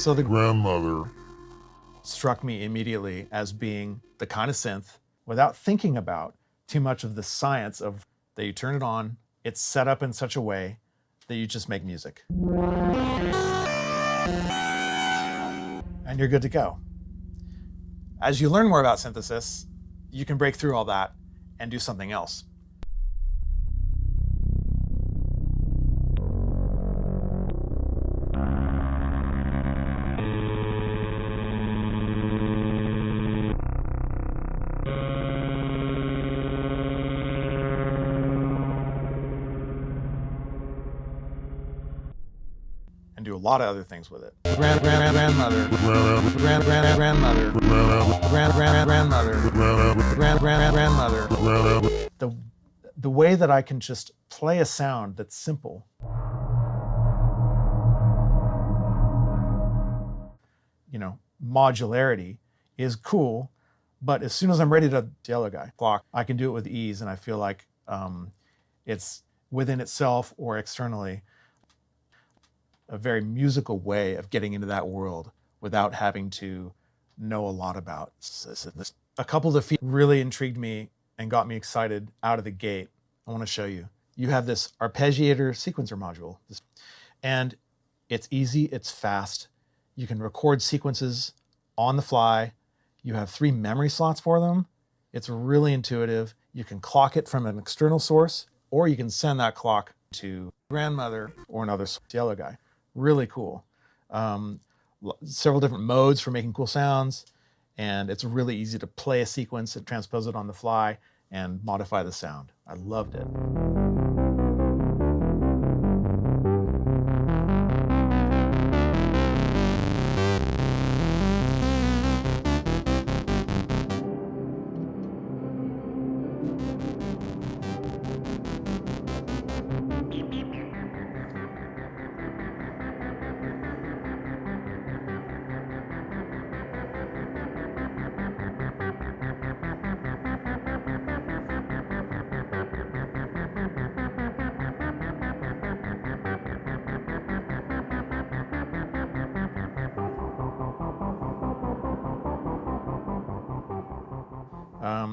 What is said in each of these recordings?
So the grandmother struck me immediately as being the kind of synth, without thinking about too much of the science of that you turn it on, it's set up in such a way that you just make music. And you're good to go. As you learn more about synthesis, you can break through all that and do something else. And do a lot of other things with it. Grandmother, the way that I can just play a sound that's simple. You know, modularity is cool, but as soon as I'm ready to yellow guy clock, I can do it with ease, and I feel like it's within itself or externally a very musical way of getting into that world without having to know a lot about this. A couple of the feet really intrigued me and got me excited out of the gate. I want to show you. You have this arpeggiator sequencer module, and it's easy, it's fast. You can record sequences on the fly. You have 3 memory slots for them. It's really intuitive. You can clock it from an external source, or you can send that clock to grandmother or another yellow guy. Really cool. Several different modes for making cool sounds, and it's really easy to play a sequence and transpose it on the fly and modify the sound. I loved it.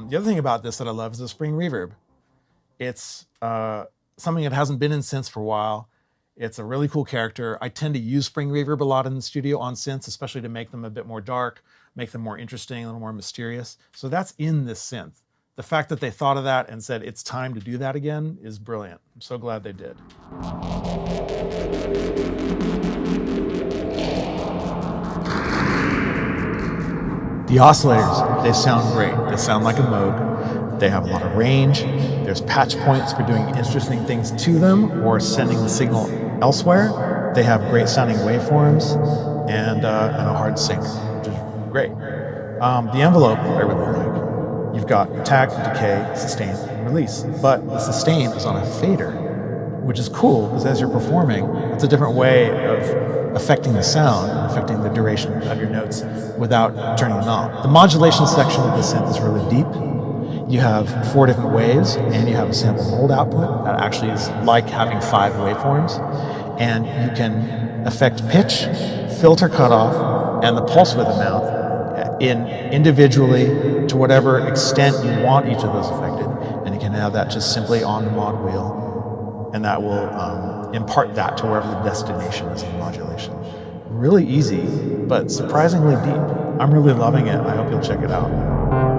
The other thing about this that I love is the spring reverb. It's something that hasn't been in synths for a while. It's a really cool character. I tend to use spring reverb a lot in the studio on synths, especially to make them a bit more dark, make them more interesting, a little more mysterious. So that's in this synth. The fact that they thought of that and said it's time to do that again is brilliant. I'm so glad they did. The oscillators, they sound great. They sound like a Moog. They have a lot of range. There's patch points for doing interesting things to them or sending the signal elsewhere. They have great sounding waveforms and a hard sync, which is great. The envelope, I really like. You've got attack, decay, sustain, and release. But the sustain is on a fader, which is cool because as you're performing, it's a different way of affecting the sound and affecting the duration of your notes without turning them on. The modulation section of the synth is really deep. You have 4 different waves, and you have a sample and hold output that actually is like having 5 waveforms. And you can affect pitch, filter cutoff, and the pulse width amount individually to whatever extent you want each of those affected. And you can have that just simply on the mod wheel, and that will impart that to wherever the destination is in modulation. Really easy, but surprisingly deep. I'm really loving it. I hope you'll check it out.